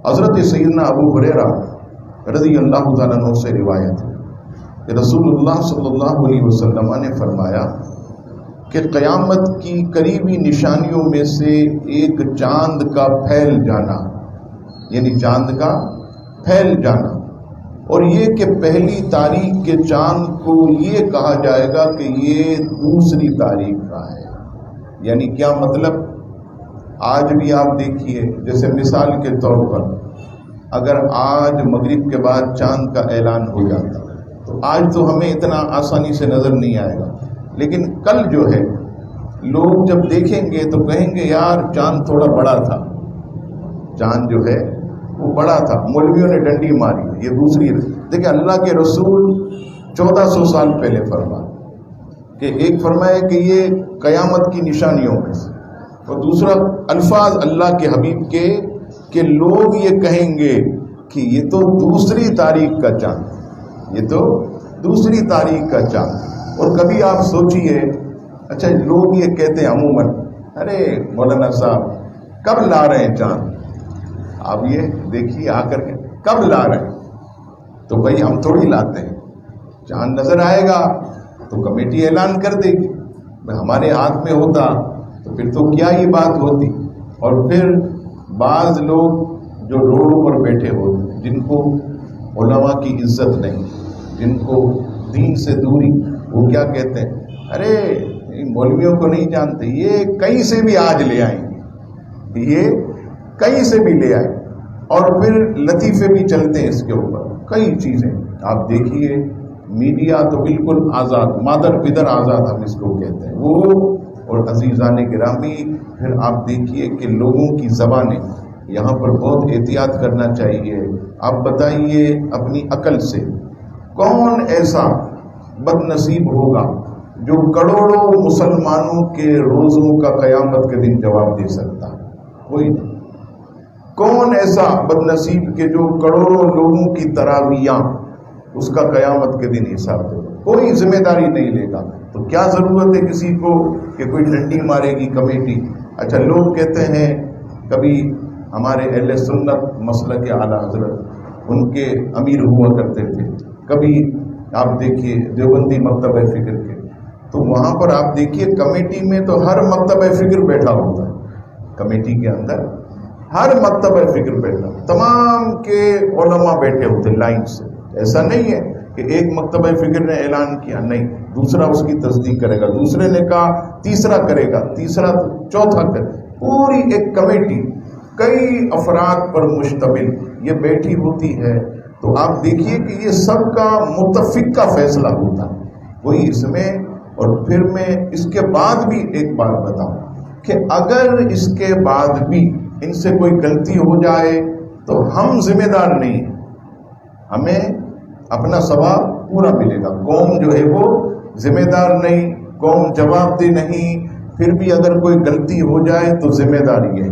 حضرت سیدنا ابو ہریرہ رضی اللہ تعالیٰ عنہ سے روایت ہے کہ رسول اللہ صلی اللہ علیہ وسلم نے فرمایا کہ قیامت کی قریبی نشانیوں میں سے ایک چاند کا پھیل جانا، یعنی چاند کا پھیل جانا، اور یہ کہ پہلی تاریخ کے چاند کو یہ کہا جائے گا کہ یہ دوسری تاریخ کا ہے۔ یعنی کیا مطلب؟ آج بھی آپ دیکھیے، جیسے مثال کے طور پر اگر آج مغرب کے بعد چاند کا اعلان ہو جاتا تو آج تو ہمیں اتنا آسانی سے نظر نہیں آئے گا، لیکن کل جو ہے لوگ جب دیکھیں گے تو کہیں گے یار چاند تھوڑا بڑا تھا، چاند جو ہے وہ بڑا تھا، مولویوں نے ڈنڈی ماری۔ یہ دوسری دیکھیں، اللہ کے رسول 1400 سال پہلے فرمایا کہ ایک فرمایا کہ یہ قیامت کی نشانیوں میں سے، اور دوسرا الفاظ اللہ کے حبیب کے کہ لوگ یہ کہیں گے کہ یہ تو دوسری تاریخ کا چاند، یہ تو دوسری تاریخ کا چاند۔ اور کبھی آپ سوچئے، اچھا لوگ یہ کہتے ہیں عموماً، ارے مولانا صاحب کب لا رہے ہیں چاند؟ آپ یہ دیکھیے آ کر کے کب لا رہے ہیں؟ تو بھائی ہم تھوڑی لاتے ہیں، چاند نظر آئے گا تو کمیٹی اعلان کر دے گی، ہمارے ہاتھ میں ہوتا تو پھر تو کیا ہی بات ہوتی۔ اور پھر بعض لوگ جو روڈوں پر بیٹھے ہوتے، جن کو علماء کی عزت نہیں، جن کو دین سے دوری، وہ کیا کہتے ہیں، ارے مولویوں کو نہیں جانتے، یہ کہیں سے بھی آج لے آئیں گے، یہ کہیں سے بھی لے آئیں، اور پھر لطیفے بھی چلتے ہیں اس کے اوپر، کئی چیزیں آپ دیکھیے۔ میڈیا تو بالکل آزاد، مادر پدر آزاد ہم اس کو کہتے ہیں وہ۔ اور عزیزان گرامی، پھر آپ دیکھیے کہ لوگوں کی زبانیں، یہاں پر بہت احتیاط کرنا چاہیے۔ آپ بتائیے اپنی عقل سے کون ایسا بد نصیب ہوگا جو کروڑوں مسلمانوں کے روزوں کا قیامت کے دن جواب دے سکتا؟ کوئی نہیں۔ کون ایسا بد نصیب کہ جو کروڑوں لوگوں کی تراویحاں اس کا قیامت کے دن حساب دے؟ کوئی ذمہ داری نہیں لے گا۔ تو کیا ضرورت ہے کسی کو کہ کوئی ڈنڈی مارے گی کمیٹی؟ اچھا لوگ کہتے ہیں، کبھی ہمارے اہل سنت مسلک اعلیٰ حضرت ان کے امیر ہوا کرتے تھے، کبھی آپ دیکھیے دیوبندی مکتبہ فکر کے، تو وہاں پر آپ دیکھیے کمیٹی میں تو ہر مکتبہ فکر بیٹھا ہوتا ہے، کمیٹی کے اندر ہر مکتبہ فکر بیٹھا، تمام کے علماء بیٹھے ہوتے لائن سے۔ ایسا نہیں ہے کہ ایک مکتبہ فکر نے اعلان کیا، نہیں، دوسرا اس کی تصدیق کرے گا، دوسرے نے کہا تیسرا کرے گا، تیسرا چوتھا کرے گا۔ پوری ایک کمیٹی کئی افراد پر مشتمل یہ بیٹھی ہوتی ہے، تو آپ دیکھیے کہ یہ سب کا متفق کا فیصلہ ہوتا ہے وہی اس میں۔ اور پھر میں اس کے بعد بھی ایک بات بتاؤں کہ اگر اس کے بعد بھی ان سے کوئی غلطی ہو جائے تو ہم ذمہ دار نہیں ہیں، ہمیں اپنا ثواب پورا ملے گا۔ قوم جو ہے وہ ذمہ دار نہیں، قوم جواب دہ نہیں، پھر بھی اگر کوئی غلطی ہو جائے تو ذمہ داری ہے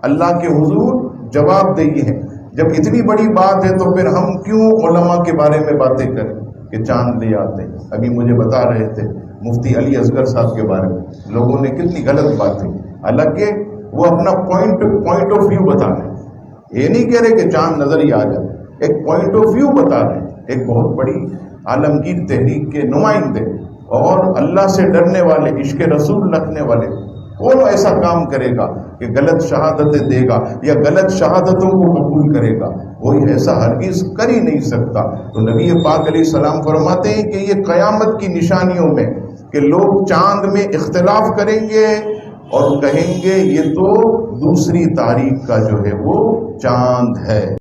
اللہ کے حضور، جواب دہی ہے۔ جب اتنی بڑی بات ہے تو پھر ہم کیوں علماء کے بارے میں باتیں کریں کہ چاند لے آتے ہیں؟ ابھی مجھے بتا رہے تھے مفتی علی اصغر صاحب کے بارے میں لوگوں نے کتنی غلط باتیں، حالانکہ وہ اپنا پوائنٹ آف ویو بتا رہے ہیں، یہ نہیں کہہ رہے کہ چاند نظر ہی آ جائے، ایک پوائنٹ آف ویو بتا رہے ہیں۔ ایک بہت بڑی عالمگیر تحریک کے نمائندے اور اللہ سے ڈرنے والے، عشق رسول رکھنے والے، کون ایسا کام کرے گا کہ غلط شہادتیں دے گا یا غلط شہادتوں کو قبول کرے گا؟ کوئی ایسا ہرگز کر ہی نہیں سکتا۔ تو نبی پاک علیہ السلام فرماتے ہیں کہ یہ قیامت کی نشانیوں میں کہ لوگ چاند میں اختلاف کریں گے اور کہیں گے یہ تو دوسری تاریخ کا جو ہے وہ چاند ہے۔